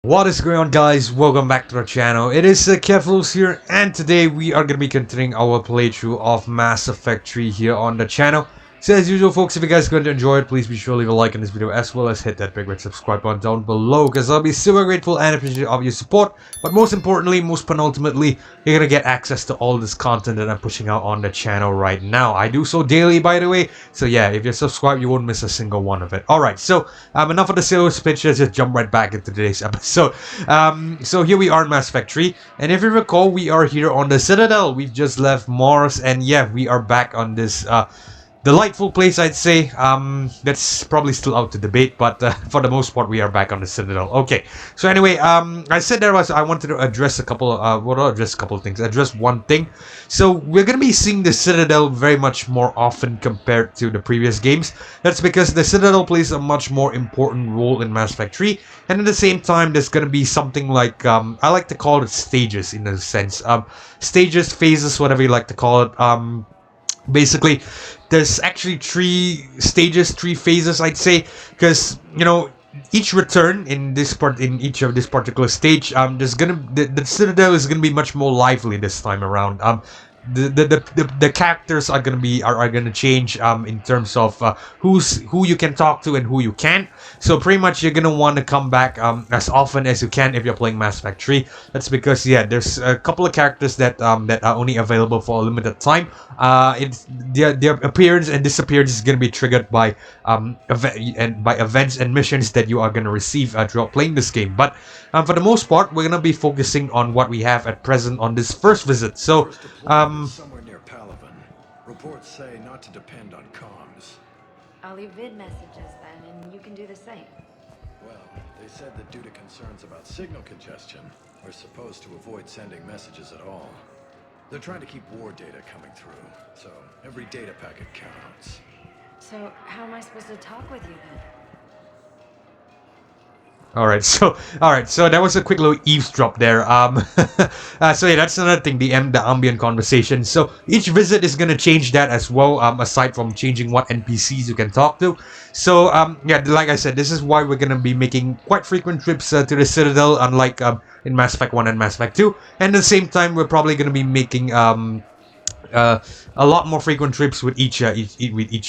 What is going on, guys? Welcome back to our channel. It is Akephalos here, and today we are going to be continuing our playthrough of Mass Effect 3 here on the channel. So as usual, folks, if you guys are going to enjoy it, please be sure to leave a like on this video as well as hit that big red subscribe button down below, because I'll be super grateful and appreciative of your support. But most importantly, most penultimately, you're going to get access to all this content that I'm pushing out on the channel right now. I do so daily, by the way, so yeah, if you're subscribed, you won't miss a single one of it. Alright, so enough of the sales pitch, let's just jump right back into today's episode. So here we are in Mass Effect 3, and if you recall, we are here on the Citadel. We've just left Mars, and yeah, we are back on this delightful place, I'd say. That's probably still out to debate, but for the most part, we are back on the Citadel. Okay, so anyway, I said I wanted to address a couple of things. Address one thing. So we're gonna be seeing the Citadel very much more often compared to the previous games. That's because the Citadel plays a much more important role in Mass Effect 3, and at the same time, there's gonna be something like I like to call it stages in a sense. Stages, phases, whatever you like to call it. Basically, there's actually three stages, three phases, I'd say, because each return in each of this particular stage, there's gonna the Citadel is gonna be much more lively this time around. The characters are gonna change in terms of who you can talk to and who you can't. So pretty much you're gonna want to come back as often as you can if you're playing Mass Effect 3. That's because yeah, there's a couple of characters that are only available for a limited time. It's their appearance and disappearance is gonna be triggered by events and missions that you are gonna receive throughout playing this game. But for the most part, we're gonna be focusing on what we have at present on this first visit. So somewhere near Palaven. Reports say not to depend on comms. I'll leave vid messages then, and you can do the same. Well, they said that due to concerns about signal congestion, we're supposed to avoid sending messages at all. They're trying to keep war data coming through, so every data packet counts. So, how am I supposed to talk with you then? Alright, so that was a quick little eavesdrop there. So yeah, that's another thing, the ambient conversation. So each visit is gonna change that as well, aside from changing what NPCs you can talk to. So yeah, like I said, this is why we're gonna be making quite frequent trips to the Citadel, unlike in Mass Effect 1 and Mass Effect 2. And at the same time, we're probably gonna be making a lot more frequent trips with each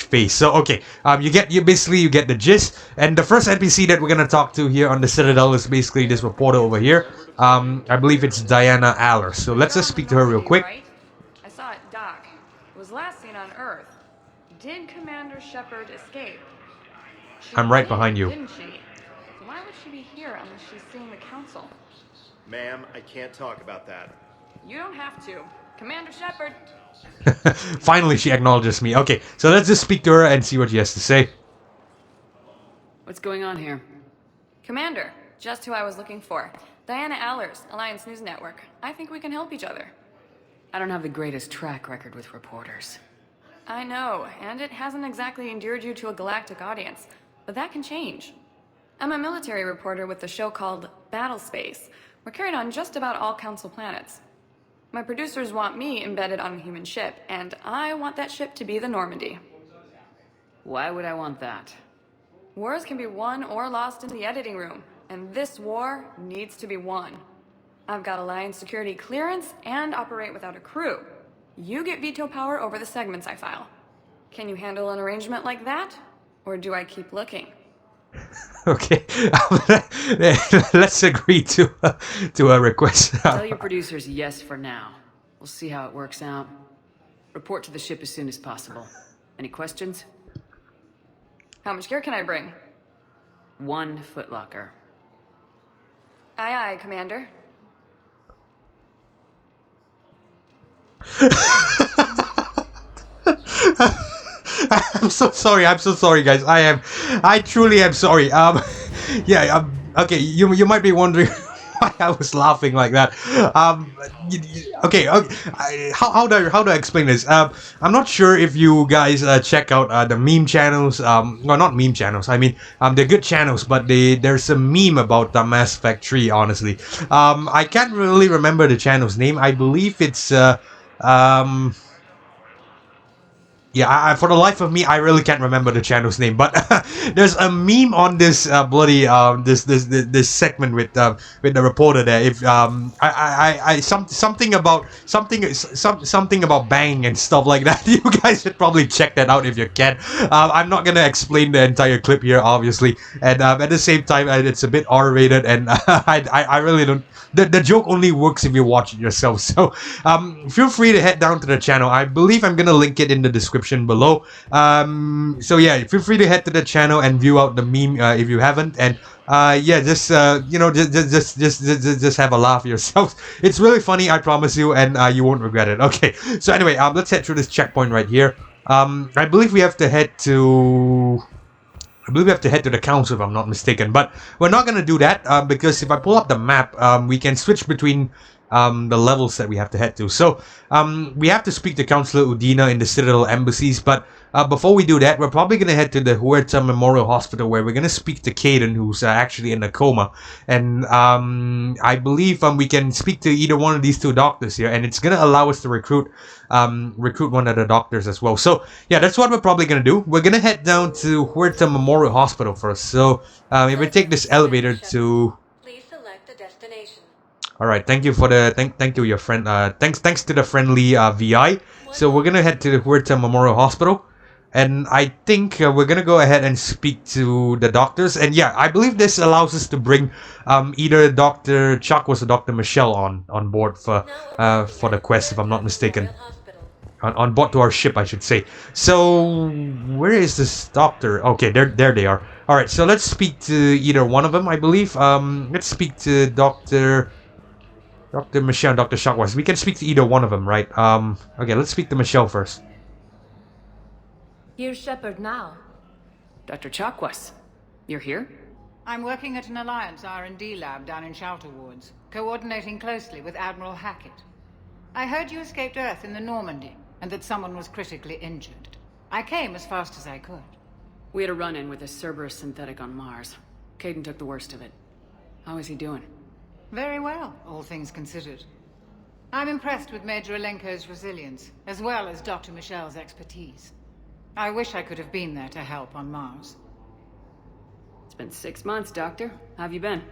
phase. So okay, you get the gist. And the first NPC that we're gonna talk to here on the Citadel is basically this reporter over here. I believe it's Diana Aller. So let's just speak to her real quick. Right? I saw it dock. It was last seen on Earth. Did Commander Shepard escape? She I'm right did, behind you. Didn't she? So why would she be here unless she's seeing the council? Ma'am, I can't talk about that. You don't have to. Commander Shepard. Finally, she acknowledges me. Okay, so let's just speak to her and see what she has to say. What's going on here? Commander, just who I was looking for. Diana Allers, Alliance News Network. I think we can help each other. I don't have the greatest track record with reporters. I know, and it hasn't exactly endeared you to a galactic audience, but that can change. I'm a military reporter with a show called Battle Space. We're carried on just about all Council planets. My producers want me embedded on a human ship, and I want that ship to be the Normandy. Why would I want that? Wars can be won or lost in the editing room, and this war needs to be won. I've got Alliance security clearance and operate without a crew. You get veto power over the segments I file. Can you handle an arrangement like that? Or do I keep looking? Okay, let's agree to a request. Tell your producers yes for now. We'll see how it works out. Report to the ship as soon as possible. Any questions? How much gear can I bring? 1 footlocker. Aye, aye, Commander. I'm so sorry, guys. I truly am sorry. Yeah. Okay. You might be wondering why I was laughing like that. Okay. How do I explain this? I'm not sure if you guys check out the meme channels. Well, not meme channels. I mean, they're good channels, but there's a meme about Mass Effect 3. Honestly, I can't really remember the channel's name. I believe it's Yeah, for the life of me, I really can't remember the channel's name. But there's a meme on this bloody this segment with the reporter there. If something about something about banging and stuff like that. You guys should probably check that out if you can. I'm not gonna explain the entire clip here, obviously, and at the same time, it's a bit R-rated, and I really don't. The joke only works if you watch it yourself. So feel free to head down to the channel. I believe I'm gonna link it in the description below. So yeah, feel free to head to the channel and view out the meme if you haven't. And yeah, just you know, just have a laugh yourselves. It's really funny, I promise you, and you won't regret it. Okay, so anyway, let's head through this checkpoint right here. I believe we have to head to. I believe we have to head to the council if I'm not mistaken, but we're not going to do that because if I pull up the map, we can switch between the levels that we have to head to. So we have to speak to Councillor Udina in the Citadel embassies, but before we do that, we're probably going to head to the Huerta Memorial Hospital where we're going to speak to Caden, who's actually in a coma. And I believe we can speak to either one of these two doctors here, and it's going to allow us to recruit one of the doctors as well. So yeah, that's what we're probably going to do. We're going to head down to Huerta Memorial Hospital first. So if we take this elevator to... Please select the destination. All right, thank you for the thank you your friend. Thanks to the friendly VI. So we're gonna head to the Huerta Memorial Hospital, and I think we're gonna go ahead and speak to the doctors. And yeah, I believe this allows us to bring either Dr. Chakwas or Dr. Michelle on board for the quest, if I'm not mistaken. On board to our ship, I should say. So where is this doctor? Okay, there they are. All right, so let's speak to either one of them, I believe. Let's speak to Dr. Michelle and Dr. Chakwas. We can speak to either one of them, right? Okay, let's speak to Michelle first. Here's Shepard now. Dr. Chakwas, you're here? I'm working at an Alliance R&D lab down in Shelter Wards, coordinating closely with Admiral Hackett. I heard you escaped Earth in the Normandy, and that someone was critically injured. I came as fast as I could. We had a run-in with a Cerberus synthetic on Mars. Caden took the worst of it. How is he doing? Very well, all things considered. I'm impressed with Major Alenko's resilience, as well as Dr. Michelle's expertise. I wish I could have been there to help on Mars. It's been 6 months, Doctor. How have you been?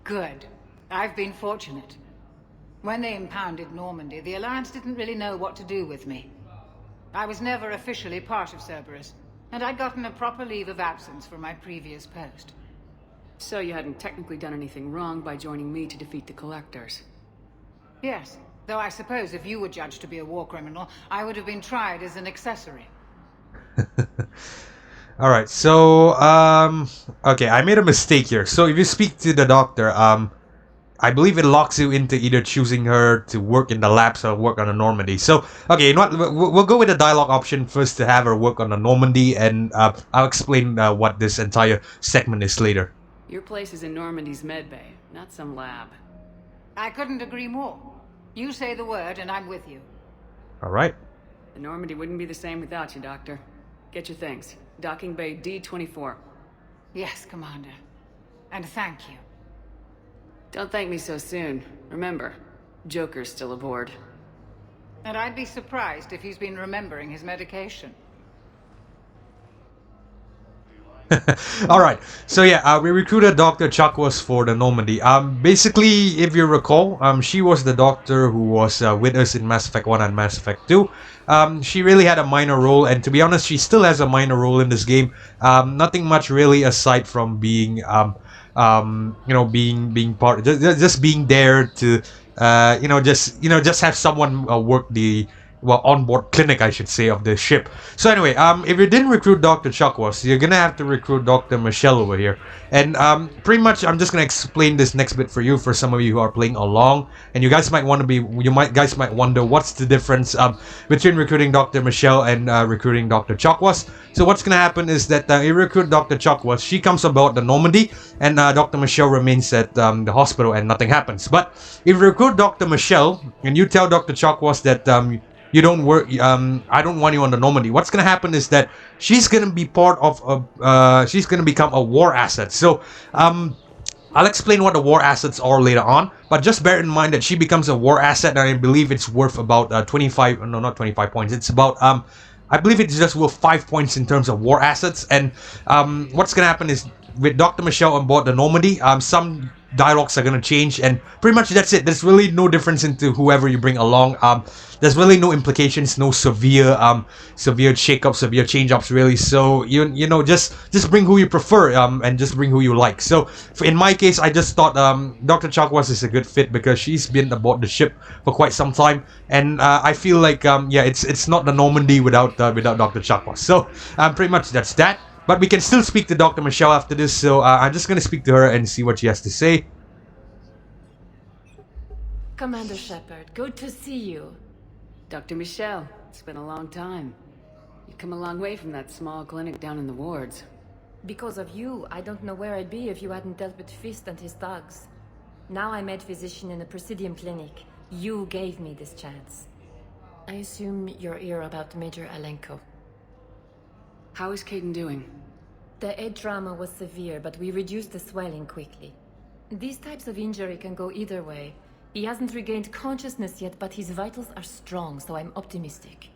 Good. I've been fortunate. When they impounded Normandy, the Alliance didn't really know what to do with me. I was never officially part of Cerberus, and I'd gotten a proper leave of absence from my previous post. So you hadn't technically done anything wrong by joining me to defeat the Collectors? Yes, though I suppose if you were judged to be a war criminal, I would have been tried as an accessory. Alright, so, okay, I made a mistake here. So if you speak to the doctor, I believe it locks you into either choosing her to work in the labs or work on the Normandy. So, okay, you know what? We'll go with the dialogue option first to have her work on the Normandy, and I'll explain what this entire segment is later. Your place is in Normandy's medbay, not some lab. I couldn't agree more. You say the word and I'm with you. Alright. The Normandy wouldn't be the same without you, Doctor. Get your things. Docking Bay D-24. Yes, Commander. And thank you. Don't thank me so soon. Remember, Joker's still aboard. And I'd be surprised if he's been remembering his medication. Alright, so yeah, we recruited Dr. Chakwas for the Normandy. Basically, if you recall, she was the doctor who was with us in Mass Effect 1 and Mass Effect 2. She really had a minor role, and to be honest, she still has a minor role in this game. Nothing much really aside from being, you know, being part, just being there to, you know, just have someone work the onboard clinic, I should say, of the ship. So anyway, if you didn't recruit Dr. Chakwas, you're gonna have to recruit Dr. Michelle over here. And pretty much, I'm just gonna explain this next bit for you, for some of you who are playing along, and you guys might want to be, guys might wonder what's the difference between recruiting Dr. Michelle and recruiting Dr. Chakwas. So what's gonna happen is that you recruit Dr. Chakwas, she comes about the Normandy, and Dr. Michelle remains at the hospital, and nothing happens. But if you recruit Dr. Michelle and you tell Dr. Chakwas that you don't work, I don't want you on the Normandy, what's gonna happen is that she's gonna be part of she's gonna become a war asset. So I'll explain what the war assets are later on, but just bear in mind that she becomes a war asset, and I believe it's worth about 25, no, not 25 points. It's about, I believe it's just worth 5 points in terms of war assets. And what's gonna happen is with Dr. Michelle on board the Normandy, some dialogues are gonna change, and pretty much that's it. There's really no difference into whoever you bring along. There's really no implications, no severe shake-ups, severe change-ups really. So you know, just bring who you prefer, and just bring who you like. So in my case, I just thought Dr. Chakwas is a good fit because she's been aboard the ship for quite some time, and I feel like yeah, it's not the Normandy without Dr. Chakwas. So pretty much that's that. But we can still speak to Dr. Michelle after this, so I'm just gonna speak to her and see what she has to say. Commander Shepard, good to see you. Dr. Michelle, it's been a long time. You've come a long way from that small clinic down in the wards. Because of you, I don't know where I'd be if you hadn't dealt with Fist and his thugs. Now I'm head physician in a Presidium clinic. You gave me this chance. I assume you're here about Major Alenko. How is Caden doing? The head trauma was severe, but we reduced the swelling quickly. These types of injury can go either way. He hasn't regained consciousness yet, but his vitals are strong, so I'm optimistic.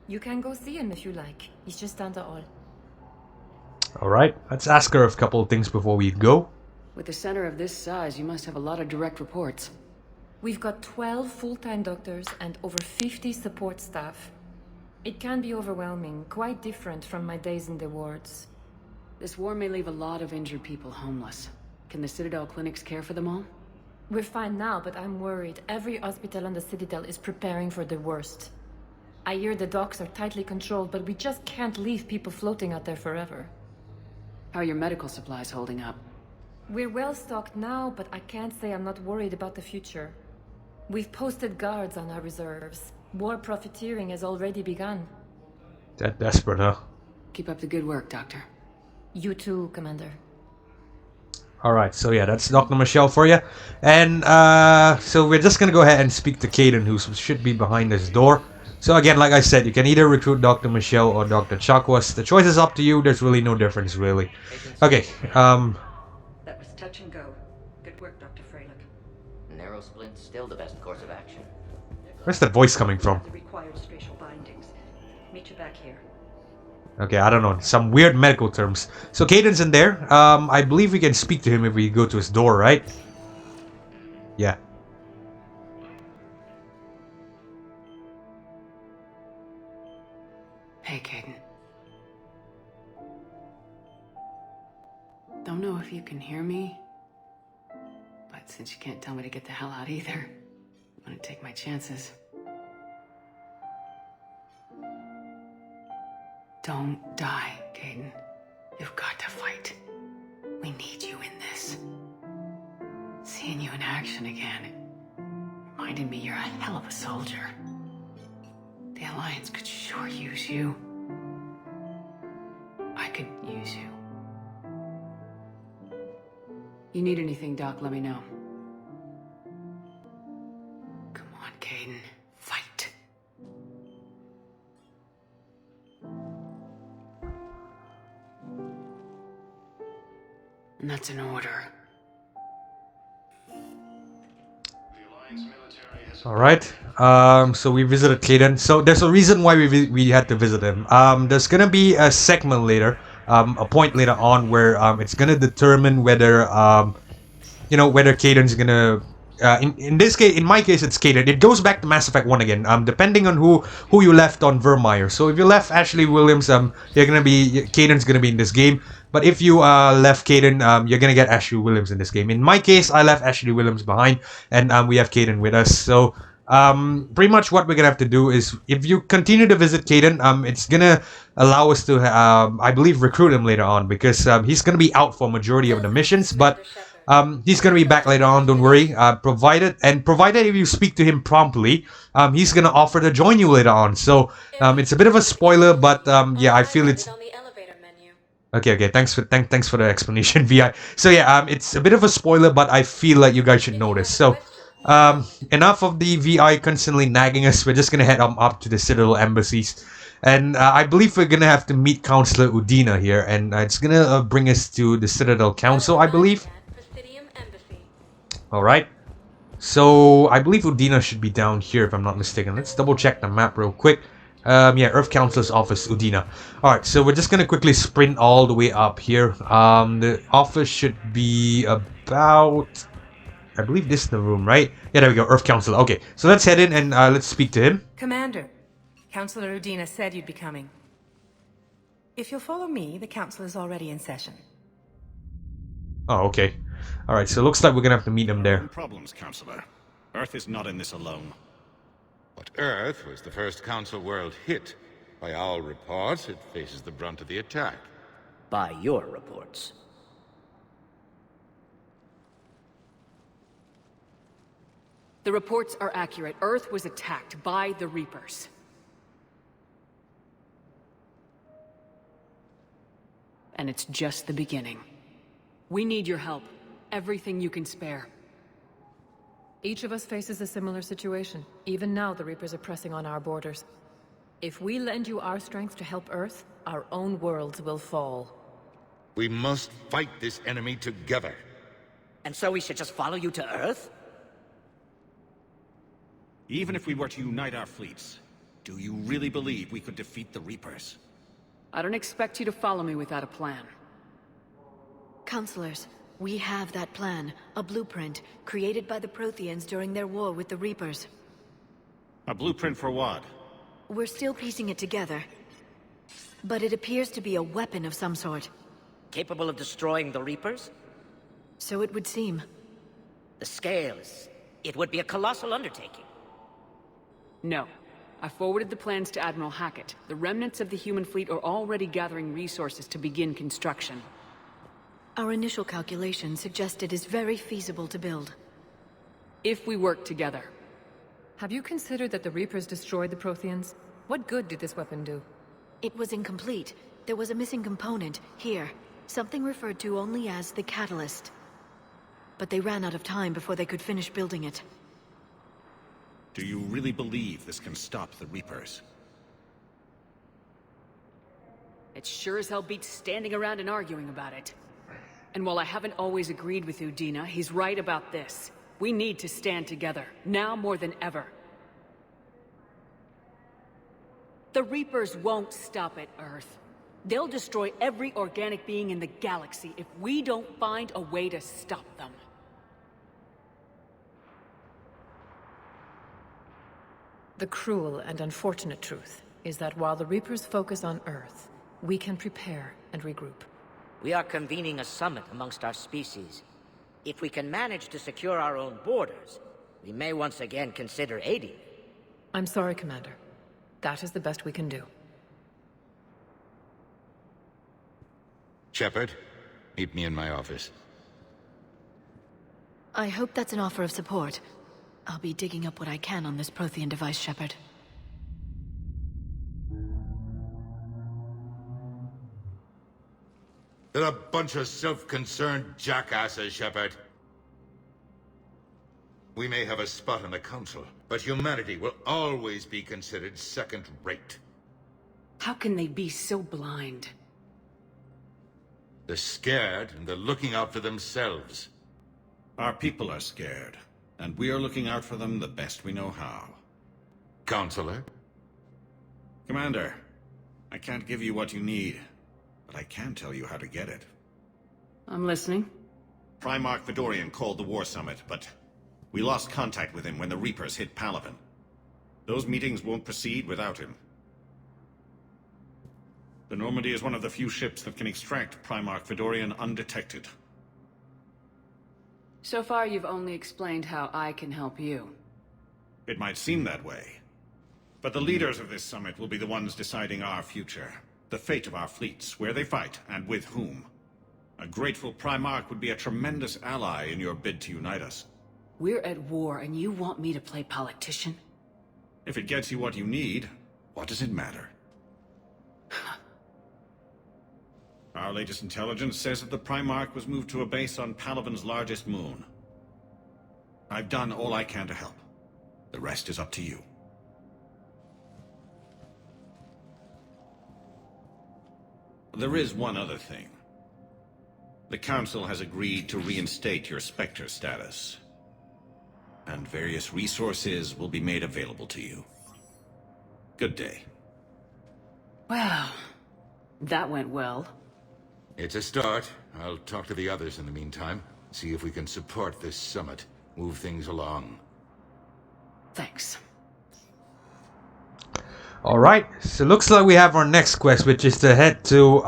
You can go see him if you like. He's just down the hall. Alright, let's ask her a couple of things before we go. With a center of this size, you must have a lot of direct reports. We've got 12 full-time doctors and over 50 support staff. It can be overwhelming, quite different from my days in the wards. This war may leave a lot of injured people homeless. Can the Citadel clinics care for them all? We're fine now, but I'm worried. Every hospital on the Citadel is preparing for the worst. I hear the docks are tightly controlled, but we just can't leave people floating out there forever. How are your medical supplies holding up? We're well stocked now, but I can't say I'm not worried about the future. We've posted guards on our reserves. War profiteering has already begun. That desperate, huh? Keep up the good work, Doctor. You too, Commander. Alright, so yeah, that's Dr. Michelle for you. And so we're just gonna go ahead and speak to Caden, who should be behind this door. So again, like I said, you can either recruit Dr. Michelle or Dr. Chakwas. The choice is up to you. There's really no difference, really. Okay, That was touch and go. Good work, Dr. Freilich. Narrow splint's still the best course of action. where's that voice coming from? The required spatial bindings. Meet you back here. Okay, I don't know. Some weird medical terms. So Caden's in there. I believe we can speak to him if we go to his door, right? Yeah. Hey, Caden. Don't know if you can hear me, but since you can't tell me to get the hell out either, I'm gonna take my chances. Don't die, Caden. You've got to fight. We need you in this. Seeing you in action again, it reminded me you're a hell of a soldier. The Alliance could sure use you. I could use you. You need anything, Doc, let me know. Come on, Caden. Fight. And that's an order. Alright. So we visited Caden. So there's a reason why we had to visit him. There's gonna be a segment later, a point later on where it's gonna determine whether you know, whether Caden's gonna in this case, in my case, it's Caden. It goes back to Mass Effect 1 again. Depending on who you left on Vermeer. So if you left Ashley Williams, you're gonna be Caden's gonna be in this game. But if you left Caden, you're gonna get Ashley Williams in this game. In my case, I left Ashley Williams behind, and we have Caden with us. So pretty much what we're gonna have to do is, if you continue to visit Caden, it's gonna allow us to, I believe, recruit him later on, because he's gonna be out for majority of the missions, but he's gonna be back later on. Don't worry. Provided if you speak to him promptly, he's gonna offer to join you later on. So it's a bit of a spoiler, but yeah, I feel it's. Okay. Thanks for the explanation, Vi. So yeah, it's a bit of a spoiler, but I feel like you guys should know this. So enough of the VI constantly nagging us. We're just gonna head up to the Citadel embassies, and I believe we're gonna have to meet Counselor Udina here, and it's gonna bring us to the Citadel Council, I believe. Alright. So, I believe Udina should be down here if I'm not mistaken. Let's double check the map real quick. Yeah, Earth Council's office, Udina. Alright, so we're just gonna quickly sprint all the way up here. The office should be about... I believe this is the room, right? Yeah, there we go, Earth Council. Okay, so let's head in and let's speak to him. Commander, Councillor Udina said you'd be coming. If you'll follow me, the council is already in session. Oh, okay. Alright, so it looks like we're gonna have to meet him there. Problems, Councillor. Earth is not in this alone. But Earth was the first Council world hit. By all reports, it faces the brunt of the attack. By your reports. The reports are accurate. Earth was attacked by the Reapers. And it's just the beginning. We need your help. Everything you can spare. Each of us faces a similar situation. Even now, the Reapers are pressing on our borders. If we lend you our strength to help Earth, our own worlds will fall. We must fight this enemy together. And so we should just follow you to Earth? Even if we were to unite our fleets, do you really believe we could defeat the Reapers? I don't expect you to follow me without a plan. Counselors, we have that plan. A blueprint, created by the Protheans during their war with the Reapers. A blueprint for what? We're still piecing it together. But it appears to be a weapon of some sort. Capable of destroying the Reapers? So it would seem. The scales. It would be a colossal undertaking. No. I forwarded the plans to Admiral Hackett. The remnants of the human fleet are already gathering resources to begin construction. Our initial calculations suggest it is very feasible to build. If we work together. Have you considered that the Reapers destroyed the Protheans? What good did this weapon do? It was incomplete. There was a missing component, here. Something referred to only as the catalyst. But they ran out of time before they could finish building it. Do you really believe this can stop the Reapers? It sure as hell beats standing around and arguing about it. And while I haven't always agreed with Udina, he's right about this. We need to stand together, now more than ever. The Reapers won't stop at Earth. They'll destroy every organic being in the galaxy if we don't find a way to stop them. The cruel and unfortunate truth is that while the Reapers focus on Earth, we can prepare and regroup. We are convening a summit amongst our species. If we can manage to secure our own borders, we may once again consider aiding. I'm sorry, Commander. That is the best we can do. Shepard, meet me in my office. I hope that's an offer of support. I'll be digging up what I can on this Prothean device, Shepard. They're a bunch of self-concerned jackasses, Shepard. We may have a spot in the Council, but humanity will always be considered second-rate. How can they be so blind? They're scared, and they're looking out for themselves. Our people are scared, and we are looking out for them the best we know how. Counselor? Commander, I can't give you what you need, but I can tell you how to get it. I'm listening. Primarch Fedorian called the War Summit, but we lost contact with him when the Reapers hit Palaven. Those meetings won't proceed without him. The Normandy is one of the few ships that can extract Primarch Fedorian undetected. So far, you've only explained how I can help you. It might seem that way. But the leaders of this summit will be the ones deciding our future. The fate of our fleets, where they fight, and with whom. A grateful Primarch would be a tremendous ally in your bid to unite us. We're at war, and you want me to play politician? If it gets you what you need, what does it matter? Our latest intelligence says that the Primarch was moved to a base on Palaven's largest moon. I've done all I can to help. The rest is up to you. There is one other thing. The Council has agreed to reinstate your Spectre status. and various resources will be made available to you. Good day. Well, that went well. It's a start. I'll talk to the others in the meantime. See if we can support this summit. Move things along. Thanks. Alright, so looks like we have our next quest, which is to head to,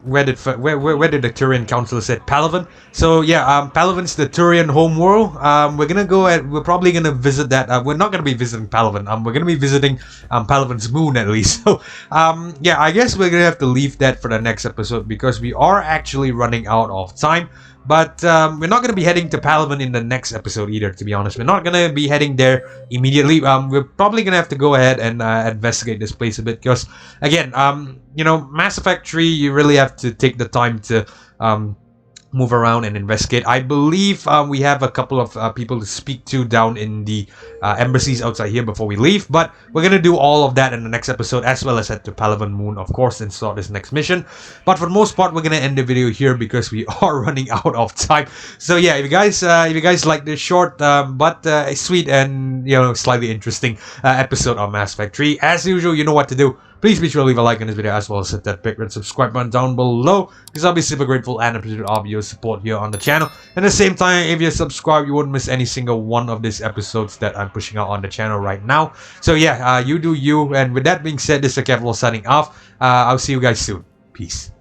where did the Turian Council said? Palaven? So yeah, Palaven's the Turian homeworld. We're gonna go at, we're probably gonna visit that, we're not gonna be visiting Palaven, we're gonna be visiting, Palaven's moon at least. So, yeah, I guess we're gonna have to leave that for the next episode, because we are actually running out of time. But we're not going to be heading to Palaven in the next episode either, to be honest. We're not going to be heading there immediately. We're probably going to have to go ahead and investigate this place a bit. Because, again, you know, Mass Effect 3, you really have to take the time to move around and investigate. I believe we have a couple of people to speak to down in the embassies outside here before we leave. But we're going to do all of that in the next episode, as well as head to Palaven Moon, of course, and start this next mission. But for the most part, we're going to end the video here because we are running out of time. So yeah, if you guys like this short but sweet and, you know, slightly interesting episode of Mass Effect 3, as usual, you know what to do. Please be sure to leave a like on this video, as well as hit that big red subscribe button down below, because I'll be super grateful and appreciative of your support here on the channel. And at the same time, if you subscribe, you won't miss any single one of these episodes that I'm pushing out on the channel right now. So yeah, you do you. And with that being said, this is Akephalos signing off. I'll see you guys soon. Peace.